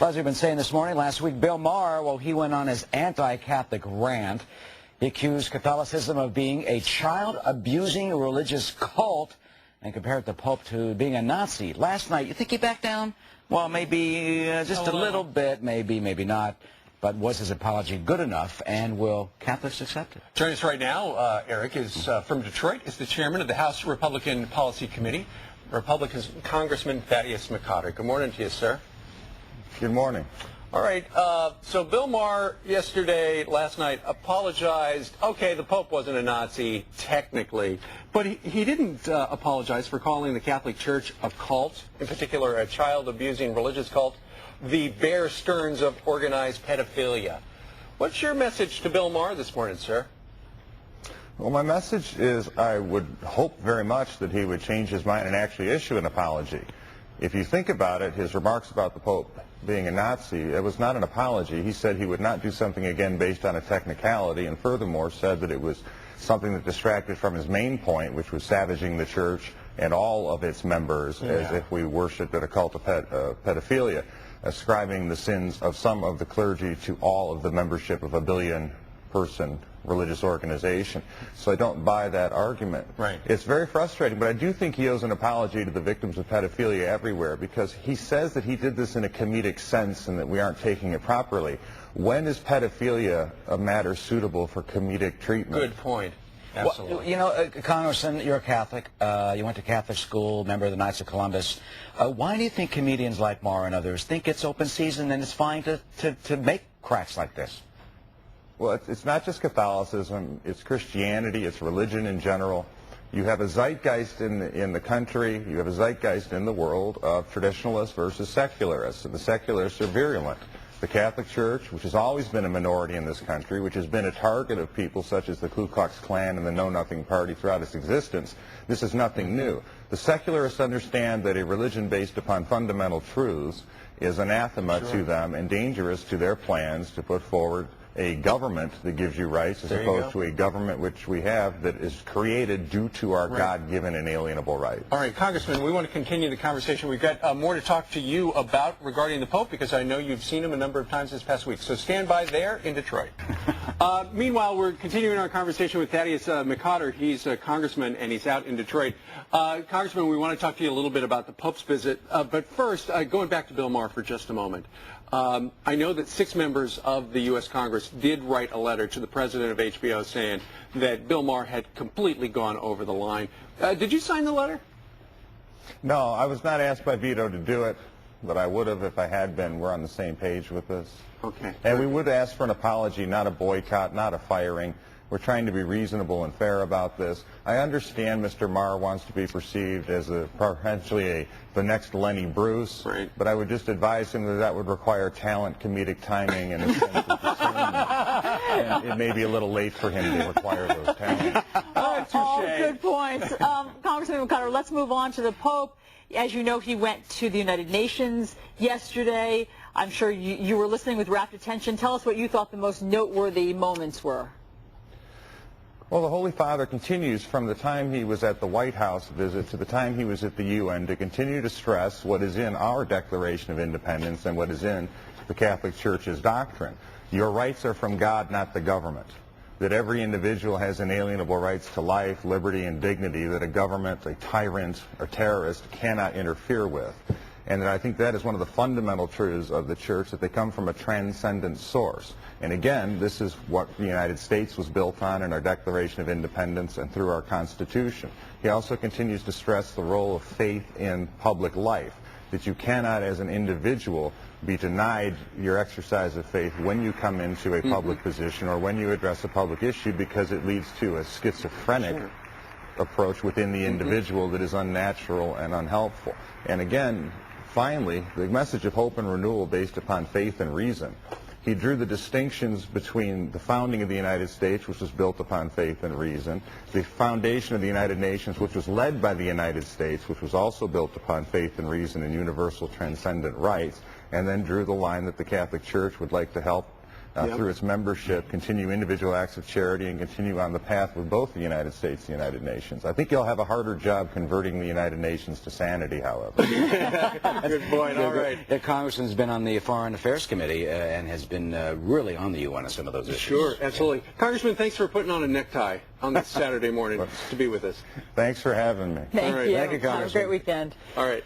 Well, as we've been saying this morning, last week, Bill Maher, well, he went on his anti-Catholic rant. He accused Catholicism of being a child-abusing religious cult and compared the Pope to being a Nazi. Last night, you think he backed down? Well, maybe just a little bit, maybe not. But was his apology good enough, and will Catholics accept it? Joining us right now, Eric, is from Detroit, is the chairman of the House Republican Policy Committee, Republican Congressman Thaddeus McCotter. Good morning to you, sir. Good morning. All right, so Bill Maher last night, apologized. Okay, the Pope wasn't a Nazi, technically, but he didn't apologize for calling the Catholic Church a cult, in particular a child-abusing religious cult, the Bear Stearns of organized pedophilia. What's your message to Bill Maher this morning, sir? Well, my message is I would hope very much that he would change his mind and actually issue an apology. If you think about it, his remarks about the Pope being a Nazi, it was not an apology. He said he would not do something again based on a technicality, and furthermore said that it was something that distracted from his main point, which was savaging the church and all of its members as if we worshipped at a cult of pedophilia, ascribing the sins of some of the clergy to all of the membership of a billion-person religious organization. So I don't buy that argument. Right. It's very frustrating, but I do think he owes an apology to the victims of pedophilia everywhere, because he says that he did this in a comedic sense and that we aren't taking it properly. When is pedophilia a matter suitable for comedic treatment? Good point. Absolutely. Well, you know, Congressman, you're a Catholic. You went to Catholic school, member of the Knights of Columbus. Why do you think comedians like Maher and others think it's open season and it's fine to make cracks like this? Well, it's not just Catholicism, it's Christianity, it's religion in general. You have a zeitgeist in the country, you have a zeitgeist in the world of traditionalists versus secularists, and the secularists are virulent. The Catholic Church, which has always been a minority in this country, which has been a target of people such as the Ku Klux Klan and the Know Nothing Party throughout its existence, this is nothing new. The secularists understand that a religion based upon fundamental truths is anathema to them and dangerous to their plans to put forward a government that gives you rights as opposed to a government which we have that is created due to our God-given inalienable rights. All right, Congressman, we want to continue the conversation. We've got more to talk to you about regarding the Pope, because I know you've seen him a number of times this past week. So stand by there in Detroit. Meanwhile, we're continuing our conversation with Thaddeus McCotter. He's a congressman, and he's out in Detroit. Congressman, we want to talk to you a little bit about the Pope's visit. But first, going back to Bill Maher for just a moment. I know that 6 members of the U.S. Congress did write a letter to the president of HBO saying that Bill Maher had completely gone over the line. Did you sign the letter? No, I was not asked by Vito to do it, but I would have if I had been. We're on the same page with this. Okay. And we would ask for an apology, not a boycott, not a firing. We're trying to be reasonable and fair about this. I understand Mr. Maher wants to be perceived as potentially the next Lenny Bruce, but I would just advise him that that would require talent, comedic timing, and a sense of discernment. And it may be a little late for him to require those talents. Oh, good points. Congressman McCotter, let's move on to the Pope. As you know, he went to the United Nations yesterday. I'm sure you were listening with rapt attention. Tell us what you thought the most noteworthy moments were. Well, the Holy Father continues from the time he was at the White House visit to the time he was at the UN to continue to stress what is in our Declaration of Independence and what is in the Catholic Church's doctrine. Your rights are from God, not the government. That every individual has inalienable rights to life, liberty, and dignity that a government, a tyrant, or terrorist cannot interfere with. And I think that is one of the fundamental truths of the Church, that they come from a transcendent source. And again, this is what the United States was built on in our Declaration of Independence and through our Constitution. He also continues to stress the role of faith in public life, that you cannot as an individual be denied your exercise of faith when you come into a public position or when you address a public issue, because it leads to a schizophrenic approach within the individual that is unnatural and unhelpful. And again, finally, the message of hope and renewal based upon faith and reason. He drew the distinctions between the founding of the United States, which was built upon faith and reason, the foundation of the United Nations, which was led by the United States, which was also built upon faith and reason and universal transcendent rights, and then drew the line that the Catholic Church would like to help through its membership, continue individual acts of charity, and continue on the path with both the United States and the United Nations. I think you'll have a harder job converting the United Nations to sanity, however. Good point. All right. The Congressman's been on the Foreign Affairs Committee and has been really on the UN on some of those issues. Sure, absolutely. Congressman, thanks for putting on a necktie on this Saturday morning to be with us. Thanks for having me. Thank All right. you. Thank you, Have a Congressman. great weekend. All right.